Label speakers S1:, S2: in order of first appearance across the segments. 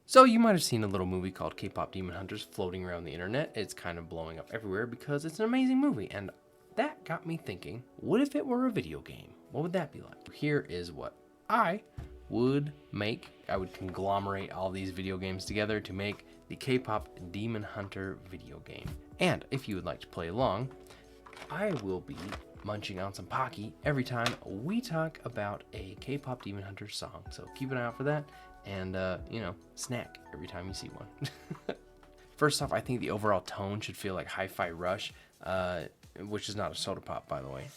S1: So you might have seen a little movie called K-pop Demon Hunters floating around the internet. It's kind of blowing up everywhere because it's an amazing movie. And that got me thinking, what if it were a video game? What would that be like? Here is what I would make. I would conglomerate all these video games together to make the K-pop Demon Hunter video game. And if you would like to play along, I will be munching on some Pocky every time we talk about a K-pop Demon Hunter song. So keep an eye out for that. And, snack every time you see one. First off, I think the overall tone should feel like hifirush, which is not a soda pop, by the way.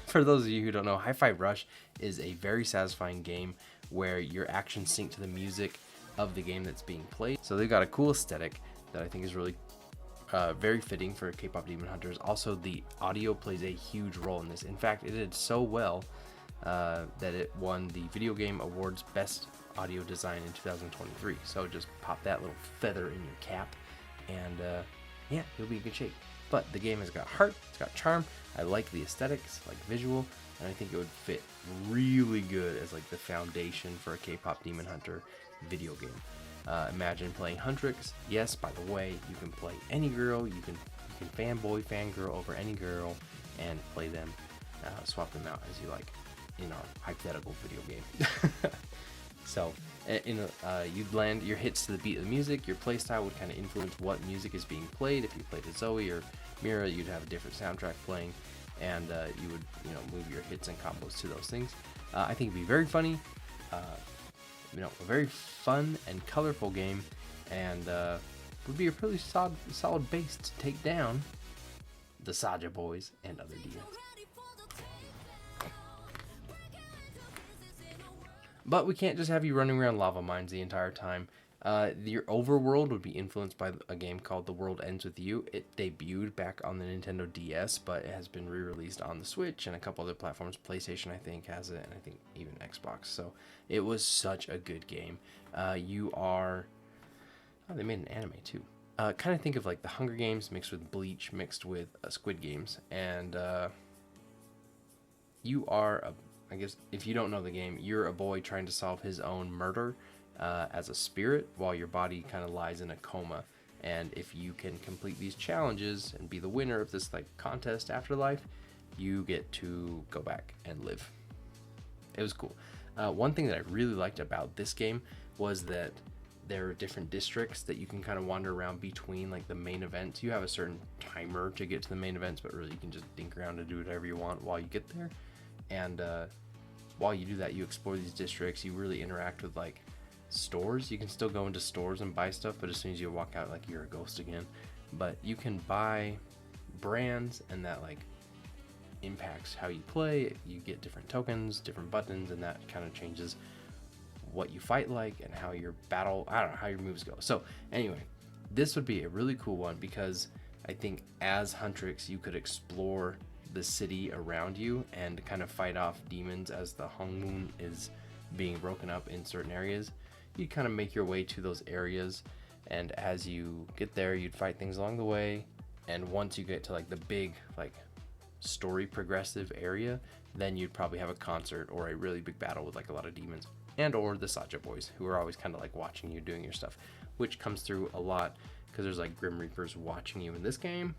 S1: For those of you who don't know, hifirush is a very satisfying game where your actions sync to the music of the game that's being played. So they've got a cool aesthetic that I think is really very fitting for K-pop Demon Hunters. Also, the audio plays a huge role in this. In fact, it did so well that it won the Video Game Awards Best Audio Design in 2023. So just pop that little feather in your cap, and yeah, you'll be in good shape. But the game has got heart, it's got charm. I like the aesthetics, like visual, and I think it would fit really good as like the foundation for a K-pop Demon Hunter video game. Imagine playing Huntrix. Yes, by the way, you can play any girl. You can fanboy, fangirl over any girl and play them, swap them out as you like in our hypothetical video game. So, you'd land your hits to the beat of the music. Your playstyle would kind of influence what music is being played. If you played a Zoe or Mira, you'd have a different soundtrack playing, and you would move your hits and combos to those things. I think it'd be very funny. A very fun and colorful game, and would be a pretty solid base to take down the Saja boys and other demons. But we can't just have you running around lava mines the entire time. Your overworld would be influenced by a game called The World Ends With You. It debuted back on the Nintendo DS, but it has been re-released on the Switch and a couple other platforms. PlayStation, I think, has it, and I think even Xbox. So it was such a good game. They made an anime too. Kind of think of like the Hunger Games mixed with Bleach mixed with Squid Games, and you are I guess if you don't know the game, you're a boy trying to solve his own murder as a spirit while your body kind of lies in a coma. And if you can complete these challenges and be the winner of this like contest afterlife, you get to go back and live. It was cool. One thing that I really liked about this game was that there are different districts that you can kind of wander around between like the main events. You have a certain timer to get to the main events, but really you can just dink around and do whatever you want while you get there. And while you do that, you explore these districts. You really interact with like stores. You can still go into stores and buy stuff, but as soon as you walk out, like you're a ghost again. But you can buy brands, and that like impacts how you play. You get different tokens, different buttons, and that kind of changes what you fight like and how your battle, I don't know, how your moves go. So anyway, this would be a really cool one because I think as Huntrix, you could explore the city around you and kind of fight off demons as the Hong Moon is being broken up in certain areas. You kind of make your way to those areas, and as you get there, you'd fight things along the way. And once you get to like the big like story progressive area, then you'd probably have a concert or a really big battle with like a lot of demons, and or the Saja boys who are always kind of like watching you doing your stuff, which comes through a lot because there's like Grim Reapers watching you in this game.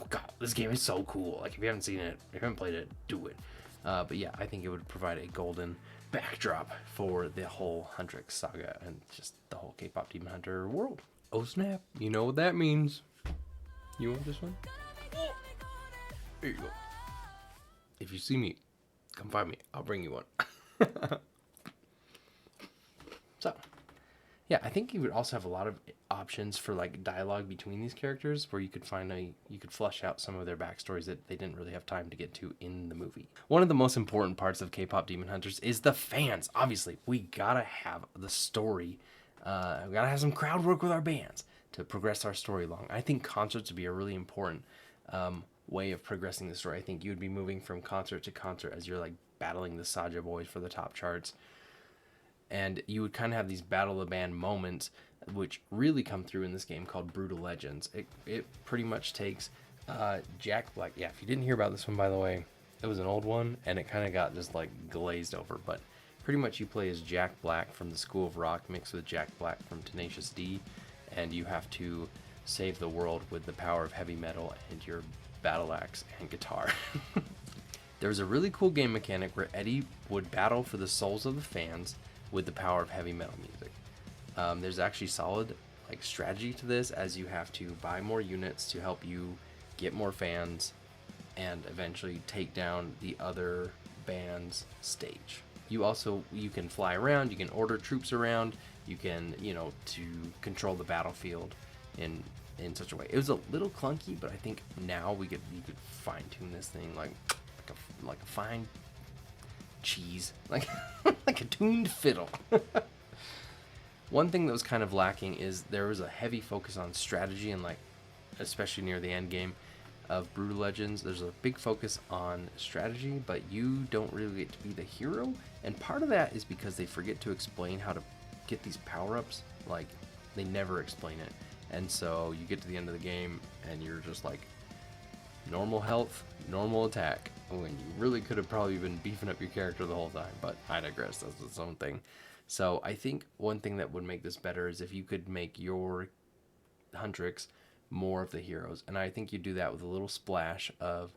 S1: God, this game is so cool. Like if you haven't seen it, if you haven't played it, do it. But yeah, I think it would provide a golden backdrop for the whole Huntrix saga and just the whole K-pop Demon Hunter world. Oh snap, you know what that means. You want this one? Oh. Here you go. If you see me, come find me. I'll bring you one. So, yeah, I think you would also have a lot of options for like dialogue between these characters where you could flush out some of their backstories that they didn't really have time to get to in the movie. One of the most important parts of K-pop Demon Hunters is the fans. Obviously, we gotta have the story. We gotta have some crowd work with our bands to progress our story along. I think concerts would be a really important way of progressing the story. I think you would be moving from concert to concert as you're like battling the Saja boys for the top charts. And you would kind of have these battle of the band moments, which really come through in this game called Brutallegends. It pretty much takes Jack Black. Yeah, if you didn't hear about this one, by the way, It was an old one, and it kind of got just like glazed over. But pretty much you play as Jack Black from the School of Rock mixed with Jack Black from Tenacious D, and you have to save the world with the power of heavy metal and your battle axe and guitar. There was a really cool game mechanic where Eddie would battle for the souls of the fans with the power of heavy metal music. There's actually solid like strategy to this, as you have to buy more units to help you get more fans and eventually take down the other band's stage. You can fly around, you can order troops around, you can, to control the battlefield in such a way. It was a little clunky, but I think now you could fine tune this thing like a fine cheese, like like a tuned fiddle. One thing that was kind of lacking is there was a heavy focus on strategy, and like especially near the end game of Brutal Legends, there's a big focus on strategy, but you don't really get to be the hero. And part of that is because they forget to explain how to get these power-ups. Like, they never explain it. And so you get to the end of the game and you're just like, normal health, normal attack, when you really could have probably been beefing up your character the whole time. But I digress, that's its own thing. So I think one thing that would make this better is if you could make your Huntrix more of the heroes. And I think you do that with a little splash of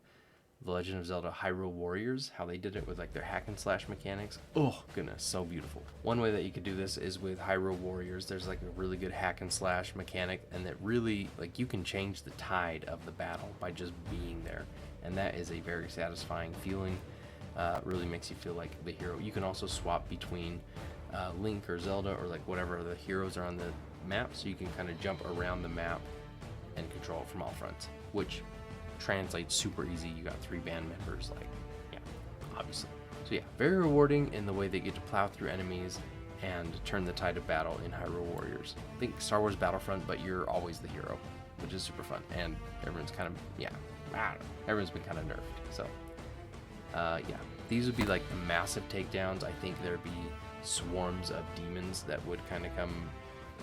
S1: The Legend of Zelda Hyrule Warriors, how they did it with like their hack and slash mechanics. Oh goodness, so beautiful. One way that you could do this is with Hyrule Warriors. There's like a really good hack and slash mechanic, and that really, like, you can change the tide of the battle by just being there. And that is a very satisfying feeling. Really makes you feel like the hero. You can also swap between Link or Zelda or like whatever the heroes are on the map, so you can kind of jump around the map and control from all fronts, which translates super easy. You got 3 band members, like, yeah, obviously. So yeah, very rewarding in the way they get to plow through enemies and turn the tide of battle in Hyrule Warriors. Think Star Wars Battlefront, but you're always the hero, which is super fun. And everyone's kind of, I don't know, everyone's been kind of nerfed. So yeah, these would be like massive takedowns. I think there'd be swarms of demons that would kind of come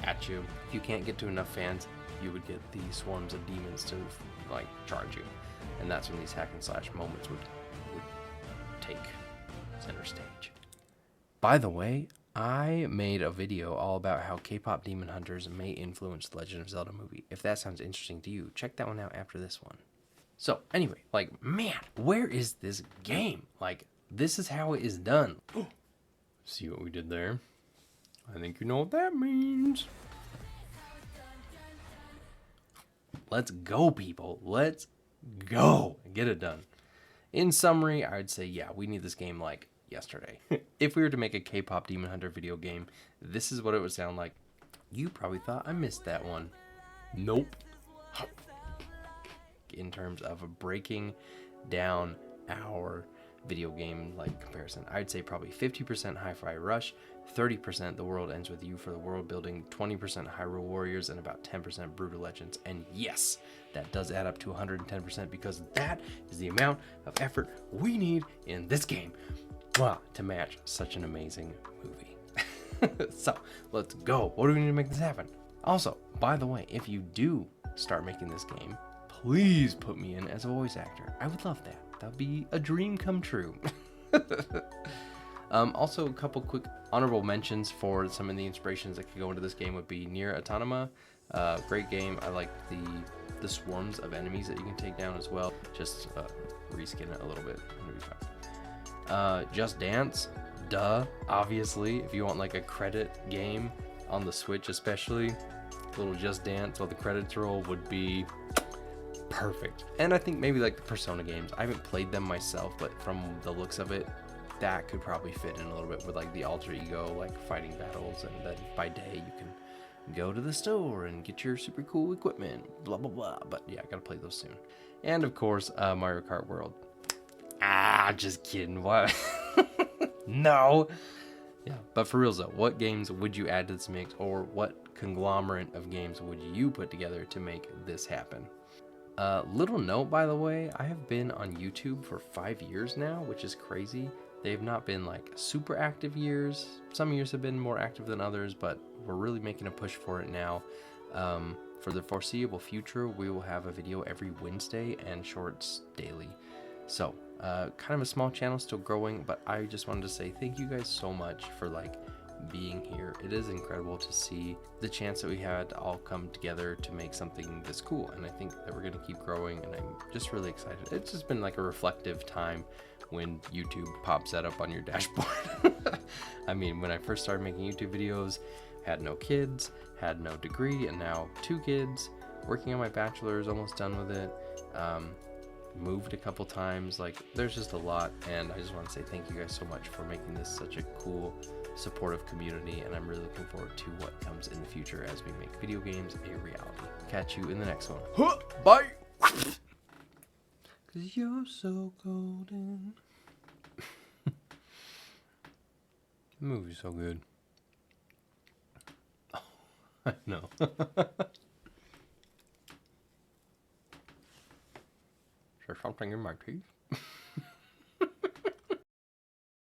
S1: at you. If you can't get to enough fans, you would get the swarms of demons to like charge you, and that's when these hack and slash moments would take center stage. By the way, I made a video all about how K-pop demon hunters may influence the Legend of Zelda movie. If that sounds interesting to you, check that one out after this one. So anyway, like, man, where is this game? Like, this is how it is done. See what we did there? I think you know what that means. Let's go, people. Let's go. Get it done. In summary, I'd say, yeah, we need this game like yesterday. If we were to make a K-pop Demon Hunter video game, this is what it would sound like. You probably thought I missed that one. Nope. In terms of breaking down our video game like comparison, I'd say probably 50% Hi-Fi Rush, 30% The World Ends With You for the world building, 20% Hyrule Warriors, and about 10% Brutal Legends. And yes, that does add up to 110% because that is the amount of effort we need in this game to match such an amazing movie. So let's go. What do we need to make this happen? Also, by the way, if you do start making this game, please put me in as a voice actor. I would love that. That would be a dream come true. Also, a couple quick honorable mentions for some of the inspirations that could go into this game would be Nier great game. I like the swarms of enemies that you can take down as well. Just reskin it a little bit. Just Dance, obviously. If you want like a credit game on the Switch, especially, little Just Dance while the credits roll would be perfect. And I think maybe like the Persona games. I haven't played them myself, but from the looks of it, that could probably fit in a little bit with like the alter ego, like fighting battles, and then by day you can go to the store and get your super cool equipment, blah blah blah. But yeah, I gotta play those soon. And of course, Mario Kart World. Just kidding. What? No. Yeah, but for real though, what games would you add to this mix, or what conglomerate of games would you put together to make this happen? Little note, by the way, I have been on YouTube for 5 years now, which is crazy. They've not been like super active years. Some years have been more active than others, but we're really making a push for it now. For the foreseeable future, we will have a video every Wednesday and shorts daily. So kind of a small channel, still growing, but I just wanted to say thank you guys so much for like being here. It is incredible to see the chance that we had to all come together to make something this cool, and I think that we're gonna keep growing, and I'm just really excited. It's just been like a reflective time when YouTube pops that up on your dashboard. I mean, when I first started making YouTube videos, had no kids, had no degree, and now 2 kids, working on my bachelor's, almost done with it, moved a couple times. Like, there's just a lot, and I just want to say thank you guys so much for making this such a cool, supportive community, and I'm really looking forward to what comes in the future as we make video games a reality. Catch you in the next one. Bye! Cause you're so golden. The movie's so good. Oh, I know. There's something in my teeth.